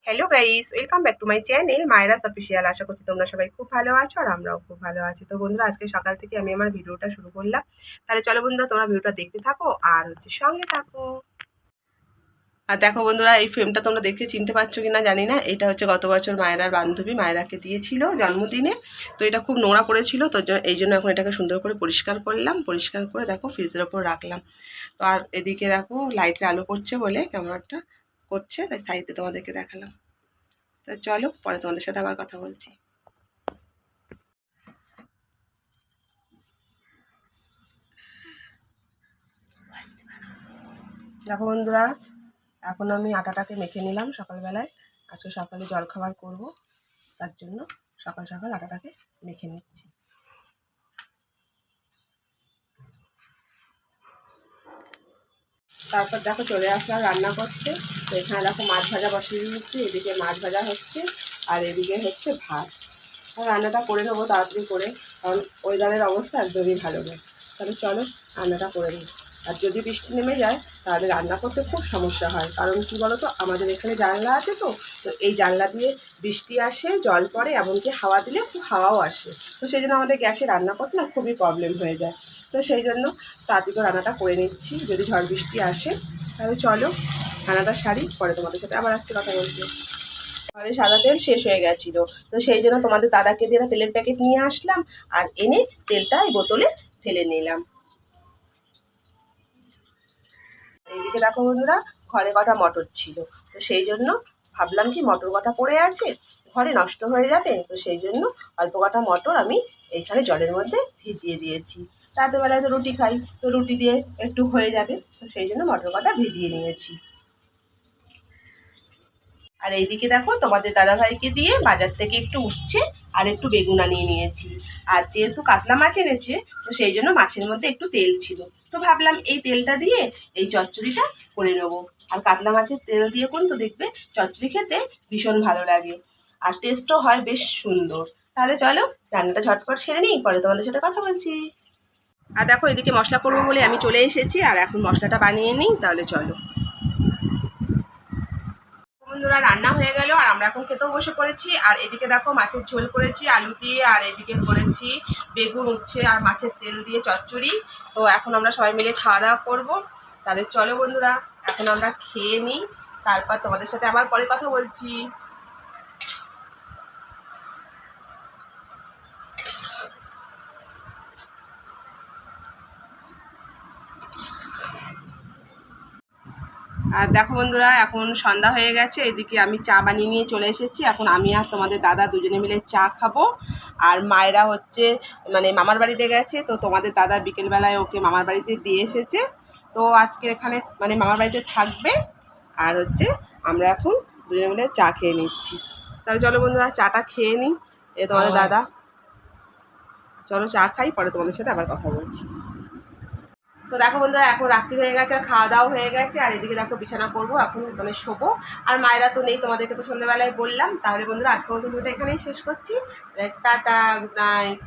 Hello guys, welcome back to my channel Mayra's official. আশা করছি তোমরা সবাই খুব ভালো আছো আর আমরাও খুব ভালো আছি। তো বন্ধুরা, আজকে সকাল থেকে আমি আমার ভিডিওটা শুরু করলাম। তাহলে চলো বন্ধুরা, তোমরা ভিডিওটা দেখতে থাকো আর সঙ্গে থাকো। আর দেখো বন্ধুরা, এই ফ্রেমটা তোমরা দেখে চিনতে পারছো কিনা জানি না। এটা হচ্ছে গত বছর মায়েরার বান্ধবী মায়েরাকে দিয়েছিল জন্মদিনে। তো এটা খুব নোংরা পড়েছিল, তো এই জন্য এখন এটাকে সুন্দর করে পরিষ্কার করলাম। পরিষ্কার করে দেখো ফ্রিজের ওপর রাখলাম। তো আর এদিকে দেখো লাইটের আলো পড়ছে বলে ক্যামেরাটা করছে, তাই সাইডে তোমাদেরকে দেখালাম। তো চলো, পরে তোমাদের সাথে আবার কথা বলছি। দেখো বন্ধুরা, এখন আমি আটাটাকে মেখে নিলাম সকালবেলায়। আজকে সকালে জলখাবার করব, তার জন্য সকাল সকাল আটাটাকে মেখে নিচ্ছি। তারপর দেখো চলে আসলাম রান্না করতে। তো এখানে দেখো মাছ ভাজা বসিয়ে দিয়েছি, এদিকে মাছ ভাজা হচ্ছে আর এদিকে হচ্ছে ভাত। রান্নাটা করে নেবো তাড়াতাড়ি করে, কারণ ওয়েদারের অবস্থা একদমই ভালো নয়। তাহলে চলো রান্নাটা করে নিই। আর যদি বৃষ্টি নেমে যায় তাহলে রান্না করতে খুব সমস্যা হয়, কারণ কি বলো তো, আমাদের এখানে জানলা আছে, তো তো এই জানলা দিয়ে বৃষ্টি আসে, জল পড়ে, এমনকি হাওয়া দিলে খুব হাওয়াও আসে। তো সেই জন্য আমাদের গ্যাসে রান্না করতে না খুবই প্রবলেম হয়ে যায়। তো সেই জন্য তাড়াতাড়ি করে রান্নাটা করে নিচ্ছি, যদি ঝড় বৃষ্টি আসে। তাহলে চলো রান্নাটা সারি, পরে তোমাদের সাথে আবার আসছে কথা বলতে। ঘরে সাদা তেল শেষ হয়ে গেছিলো, তো সেই জন্য তোমাদের দাদাকে দিয়ে তেলের প্যাকেট নিয়ে আসলাম আর এনে তেলটা এই বোতলে ঢেলে নিলাম। এইদিকে দেখো বন্ধুরা, ঘরে কটা মটর ছিল, তো সেই জন্য ভাবলাম কি মটর কটা পড়ে আছে, ঘরে নষ্ট হয়ে যাবে, তো সেই জন্য অল্প কটা মটর আমি এইখানে জলের মধ্যে ভিজিয়ে দিয়েছি। রাতের বেলায় তো রুটি খাই, তো রুটি দিয়ে একটু হয়ে যাবে, তো সেই জন্য মটর কটা ভিজিয়ে নিয়েছি। আর এইদিকে দেখো তোমাদের দাদাভাইকে দিয়ে বাজার থেকে একটু উচ্ছে আর একটু বেগুন আনিয়ে নিয়েছি। আর যেহেতু কাতলা মাছ এনেছে, তো সেই জন্য মাছের মধ্যে একটু তেল ছিল, তো ভাবলাম এই তেলটা দিয়ে এই চচ্চড়িটা করে নেবো। আর কাতলা মাছের তেল দিয়ে কিন্তু দেখবে চচ্চড়ি খেতে ভীষণ ভালো লাগে, আর টেস্টও হয় বেশ সুন্দর। তাহলে চলো রান্নাটা ঝটপট সেরে নিই, পরে তোমাদের সাথে কথা বলছি। আর দেখো এদিকে মশলা করবো বলে আমি চলে এসেছি, আর এখন মশলাটা বানিয়ে নিই। তাহলে চলো বন্ধুরা, রান্না হয়ে গেল আর আমরা এখন খেতেও বসে পড়েছি। আর এদিকে দেখো মাছের ঝোল করেছি আলু দিয়ে, আর এদিকে করেছি বেগুন, উচ্ছে আর মাছের তেল দিয়ে চচ্চড়ি। তো এখন আমরা সবাই মিলে খাওয়া দাওয়া করবো। তাহলে চলো বন্ধুরা, এখন আমরা খেয়ে নিই, তারপর তোমাদের সাথে আবার পরে কথা বলছি। আর দেখো বন্ধুরা, এখন সন্ধ্যা হয়ে গেছে, এদিকে আমি চা বানিয়ে নিয়ে চলে এসেছি। এখন আমি আর তোমাদের দাদা দুজনে মিলে চা খাবো। আর মায়েরা হচ্ছে মানে মামার বাড়িতে গেছে, তো তোমাদের দাদা বিকেলবেলায় ওকে মামার বাড়িতে দিয়ে এসেছে। তো আজকে এখানে মানে মামার বাড়িতে থাকবে। আর হচ্ছে আমরা এখন দুজনে মিলে চা খেয়ে নিচ্ছি। তাহলে চলো বন্ধুরা চাটা খেয়ে নিই। তোমাদের দাদা, চলো চা খাই, পরে তোমাদের সাথে আবার কথা বলছি। তো দেখো বন্ধুরা, এখন রাত্রি হয়ে গেছে আর খাওয়া দাওয়া হয়ে গেছে। আর এদিকে দেখো বিছানা করবো এখন, মানে শোবো। আর মায়েরা তো নেই, তোমাদেরকে তো সন্ধ্যেবেলায় বললাম। তাহলে বন্ধুরা আজকের মতো ভিডিওটা এখানেই শেষ করছি। Tata, good night.